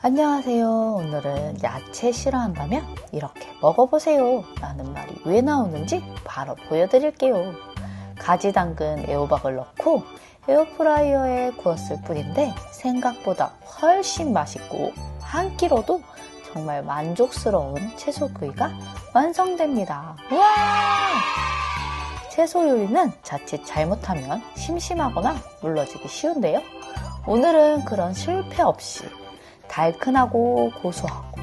안녕하세요. 오늘은 야채 싫어한다면 이렇게 먹어보세요 라는 말이 왜 나오는지 바로 보여드릴게요. 가지, 당근, 애호박을 넣고 에어프라이어에 구웠을 뿐인데 생각보다 훨씬 맛있고 한 끼로도 정말 만족스러운 채소구이가 완성됩니다. 우와! 채소 요리는 자칫 잘못하면 심심하거나 물러지기 쉬운데요. 오늘은 그런 실패 없이 달큰하고 고소하고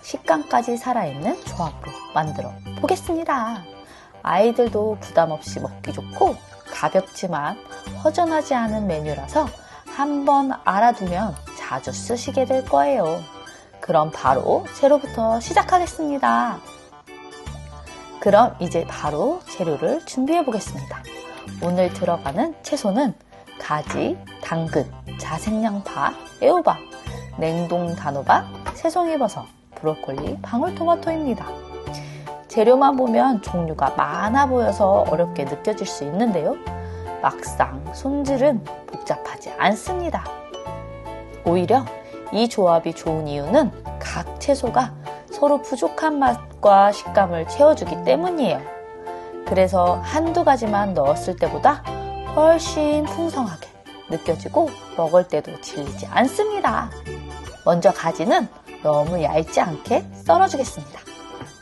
식감까지 살아있는 조합으로 만들어 보겠습니다. 아이들도 부담 없이 먹기 좋고 가볍지만 허전하지 않은 메뉴라서 한번 알아두면 자주 쓰시게 될 거예요. 그럼 바로 재료부터 시작하겠습니다. 그럼 이제 바로 재료를 준비해 보겠습니다. 오늘 들어가는 채소는 가지, 당근, 자색양파, 애호박, 냉동 단호박, 새송이버섯, 브로콜리, 방울토마토입니다. 재료만 보면 종류가 많아 보여서 어렵게 느껴질 수 있는데요. 막상 손질은 복잡하지 않습니다. 오히려 이 조합이 좋은 이유는 각 채소가 서로 부족한 맛과 식감을 채워주기 때문이에요. 그래서 한두 가지만 넣었을 때보다 훨씬 풍성하게 느껴지고 먹을 때도 질리지 않습니다. 먼저 가지는 너무 얇지 않게 썰어주겠습니다.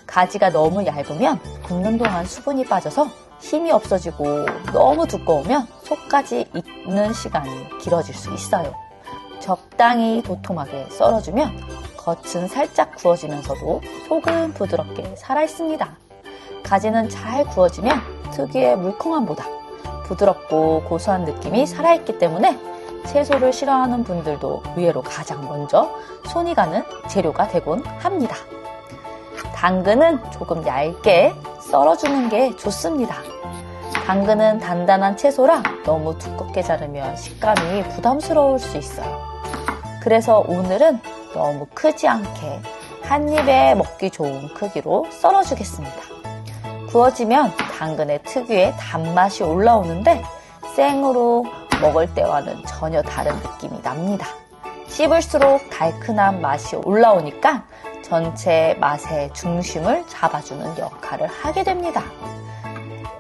가지가 너무 얇으면 굽는 동안 수분이 빠져서 힘이 없어지고 너무 두꺼우면 속까지 익는 시간이 길어질 수 있어요. 적당히 도톰하게 썰어주면 겉은 살짝 구워지면서도 속은 부드럽게 살아있습니다. 가지는 잘 구워지면 특유의 물컹함보다 부드럽고 고소한 느낌이 살아있기 때문에 채소를 싫어하는 분들도 의외로 가장 먼저 손이 가는 재료가 되곤 합니다. 당근은 조금 얇게 썰어주는 게 좋습니다. 당근은 단단한 채소라 너무 두껍게 자르면 식감이 부담스러울 수 있어요. 그래서 오늘은 너무 크지 않게 한 입에 먹기 좋은 크기로 썰어주겠습니다. 구워지면 당근의 특유의 단맛이 올라오는데 생으로 먹을 때와는 전혀 다른 느낌이 납니다. 씹을수록 달큰한 맛이 올라오니까 전체 맛의 중심을 잡아주는 역할을 하게 됩니다.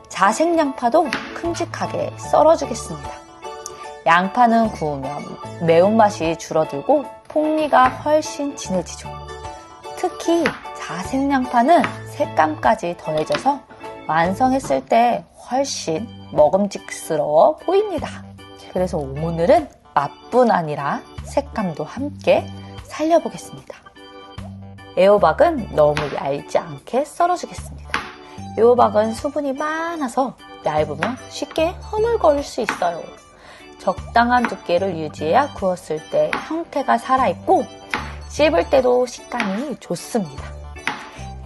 자색양파도 큼직하게 썰어주겠습니다. 양파는 구우면 매운맛이 줄어들고 풍미가 훨씬 진해지죠. 특히 자색양파는 색감까지 더해져서 완성했을 때 훨씬 먹음직스러워 보입니다. 그래서 오늘은 맛뿐 아니라 색감도 함께 살려보겠습니다. 애호박은 너무 얇지 않게 썰어주겠습니다. 애호박은 수분이 많아서 얇으면 쉽게 허물거릴 수 있어요. 적당한 두께를 유지해야 구웠을 때 형태가 살아있고 씹을 때도 식감이 좋습니다.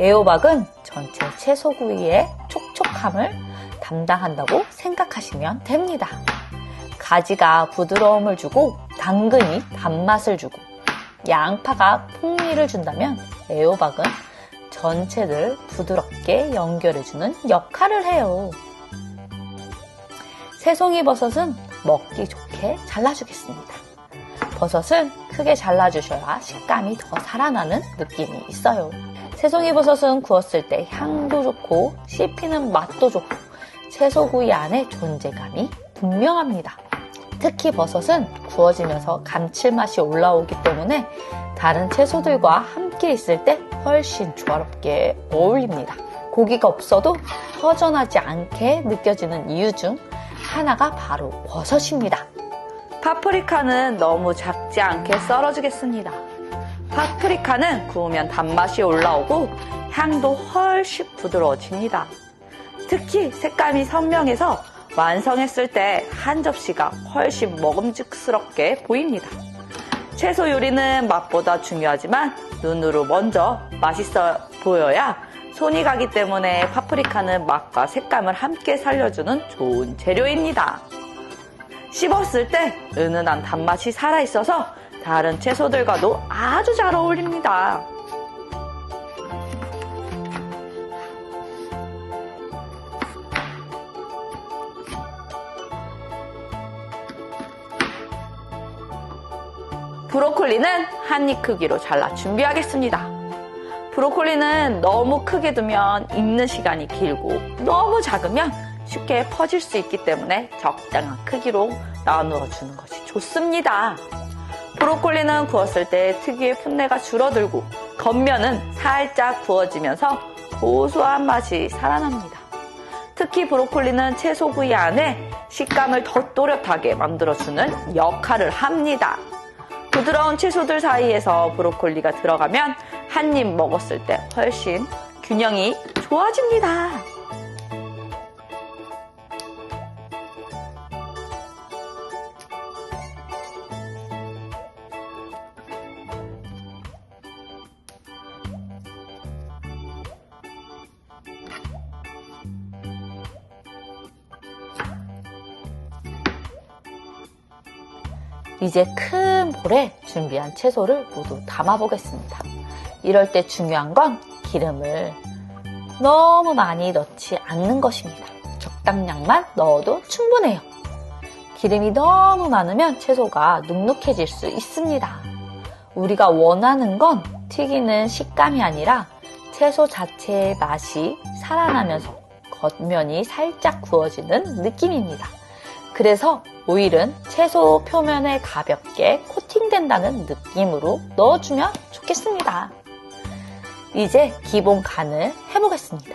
애호박은 전체 채소구이의 촉촉함을 담당한다고 생각하시면 됩니다. 가지가 부드러움을 주고 당근이 단맛을 주고 양파가 풍미를 준다면 애호박은 전체를 부드럽게 연결해주는 역할을 해요. 새송이버섯은 먹기 좋게 잘라주겠습니다. 버섯은 크게 잘라주셔야 식감이 더 살아나는 느낌이 있어요. 새송이버섯은 구웠을 때 향도 좋고 씹히는 맛도 좋고 채소구이 안에 존재감이 분명합니다. 특히 버섯은 구워지면서 감칠맛이 올라오기 때문에 다른 채소들과 함께 있을 때 훨씬 조화롭게 어울립니다. 고기가 없어도 허전하지 않게 느껴지는 이유 중 하나가 바로 버섯입니다. 파프리카는 너무 작지 않게 썰어주겠습니다. 파프리카는 구우면 단맛이 올라오고 향도 훨씬 부드러워집니다. 특히 색감이 선명해서 완성했을 때 한 접시가 훨씬 먹음직스럽게 보입니다. 채소 요리는 맛보다 중요하지만 눈으로 먼저 맛있어 보여야 손이 가기 때문에 파프리카는 맛과 색감을 함께 살려주는 좋은 재료입니다. 씹었을 때 은은한 단맛이 살아있어서 다른 채소들과도 아주 잘 어울립니다. 브로콜리는 한 입 크기로 잘라 준비하겠습니다. 브로콜리는 너무 크게 두면 익는 시간이 길고 너무 작으면 쉽게 퍼질 수 있기 때문에 적당한 크기로 나누어 주는 것이 좋습니다. 브로콜리는 구웠을 때 특유의 풋내가 줄어들고 겉면은 살짝 구워지면서 고소한 맛이 살아납니다. 특히 브로콜리는 채소구이 안에 식감을 더 또렷하게 만들어주는 역할을 합니다. 부드러운 채소들 사이에서 브로콜리가 들어가면 한 입 먹었을 때 훨씬 균형이 좋아집니다. 이제 큰 볼에 준비한 채소를 모두 담아보겠습니다. 이럴 때 중요한 건 기름을 너무 많이 넣지 않는 것입니다. 적당량만 넣어도 충분해요. 기름이 너무 많으면 채소가 눅눅해질 수 있습니다. 우리가 원하는 건 튀기는 식감이 아니라 채소 자체의 맛이 살아나면서 겉면이 살짝 구워지는 느낌입니다. 그래서 오일은 채소 표면에 가볍게 코팅된다는 느낌으로 넣어주면 좋겠습니다. 이제 기본 간을 해보겠습니다.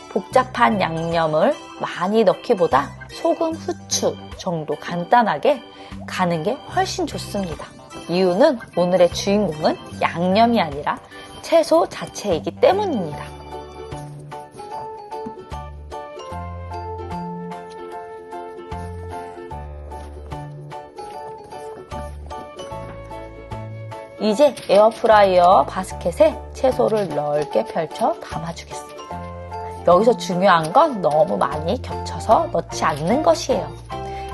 복잡한 양념을 많이 넣기보다 소금, 후추 정도 간단하게 가는 게 훨씬 좋습니다. 이유는 오늘의 주인공은 양념이 아니라 채소 자체이기 때문입니다. 이제 에어프라이어 바스켓에 채소를 넓게 펼쳐 담아주겠습니다. 여기서 중요한 건 너무 많이 겹쳐서 넣지 않는 것이에요.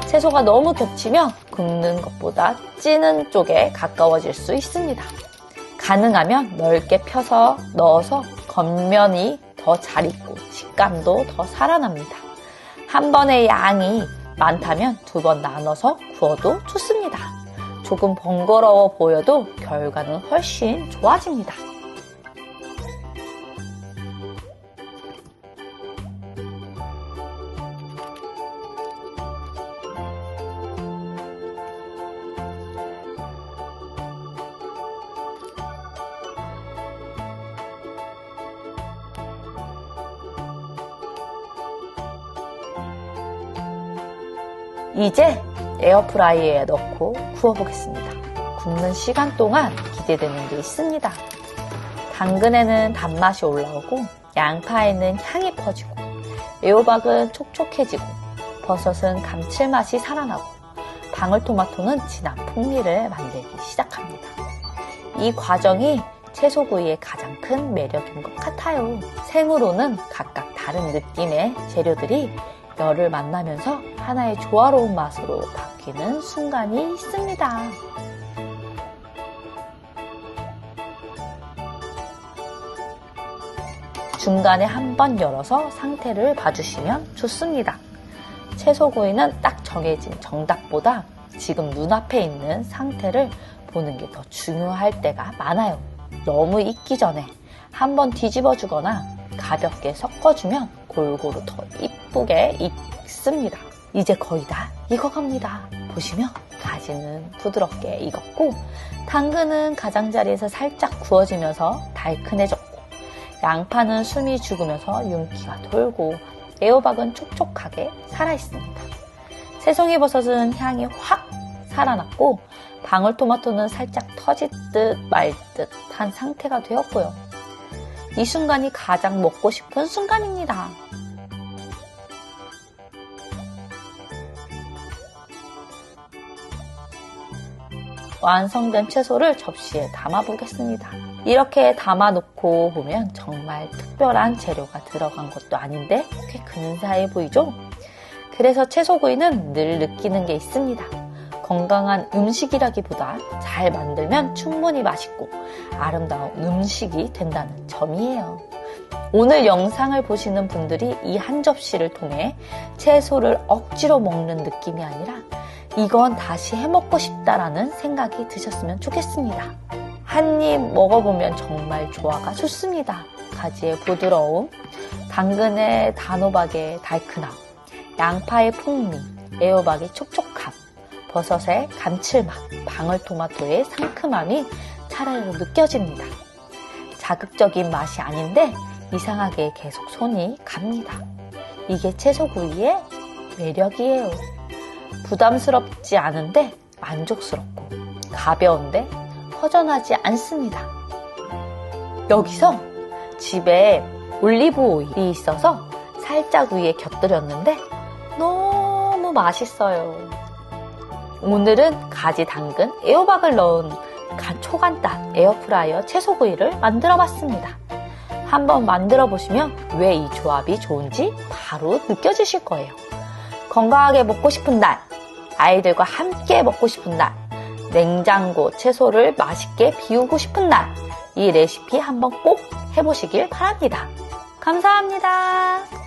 채소가 너무 겹치면 굽는 것보다 찌는 쪽에 가까워질 수 있습니다. 가능하면 넓게 펴서 넣어서 겉면이 더 잘 익고 식감도 더 살아납니다. 한 번의 양이 많다면 2번 나눠서 구워도 좋습니다. 조금 번거로워 보여도 결과는 훨씬 좋아집니다. 이제 에어프라이어에 넣고 구워보겠습니다. 굽는 시간 동안 기대되는 게 있습니다. 당근에는 단맛이 올라오고 양파에는 향이 퍼지고 애호박은 촉촉해지고 버섯은 감칠맛이 살아나고 방울토마토는 진한 풍미를 만들기 시작합니다. 이 과정이 채소구이의 가장 큰 매력인 것 같아요. 생으로는 각각 다른 느낌의 재료들이 열을 만나면서 하나의 조화로운 맛으로 바뀌는 순간이 있습니다. 중간에 한번 열어서 상태를 봐주시면 좋습니다. 채소구이는 딱 정해진 정답보다 지금 눈앞에 있는 상태를 보는 게 더 중요할 때가 많아요. 너무 익기 전에 한번 뒤집어 주거나 가볍게 섞어주면 골고루 더 이쁘게 익습니다. 이제 거의 다 익어갑니다. 보시면 가지는 부드럽게 익었고 당근은 가장자리에서 살짝 구워지면서 달큰해졌고 양파는 숨이 죽으면서 윤기가 돌고 애호박은 촉촉하게 살아있습니다. 새송이버섯은 향이 확 살아났고 방울토마토는 살짝 터지듯 말듯 한 상태가 되었고요. 이 순간이 가장 먹고 싶은 순간입니다. 완성된 채소를 접시에 담아보겠습니다. 이렇게 담아놓고 보면 정말 특별한 재료가 들어간 것도 아닌데 꽤 근사해 보이죠? 그래서 채소구이는 늘 느끼는 게 있습니다. 건강한 음식이라기보다 잘 만들면 충분히 맛있고 아름다운 음식이 된다는 점이에요. 오늘 영상을 보시는 분들이 이 한 접시를 통해 채소를 억지로 먹는 느낌이 아니라 이건 다시 해먹고 싶다라는 생각이 드셨으면 좋겠습니다. 한 입 먹어보면 정말 조화가 좋습니다. 가지의 부드러움, 당근의 단호박의 달큰함, 양파의 풍미, 애호박의 촉촉함, 버섯의 감칠맛, 방울토마토의 상큼함이 차례로 느껴집니다. 자극적인 맛이 아닌데 이상하게 계속 손이 갑니다. 이게 채소구이의 매력이에요. 부담스럽지 않은데 만족스럽고 가벼운데 허전하지 않습니다. 여기서 집에 올리브 오일이 있어서 살짝 위에 곁들였는데 너무 맛있어요. 오늘은 가지, 당근, 애호박을 넣은 초간단 에어프라이어 채소구이를 만들어 봤습니다. 한번 만들어 보시면 왜 이 조합이 좋은지 바로 느껴지실 거예요. 건강하게 먹고 싶은 날, 아이들과 함께 먹고 싶은 날, 냉장고 채소를 맛있게 비우고 싶은 날, 이 레시피 한번 꼭 해보시길 바랍니다. 감사합니다.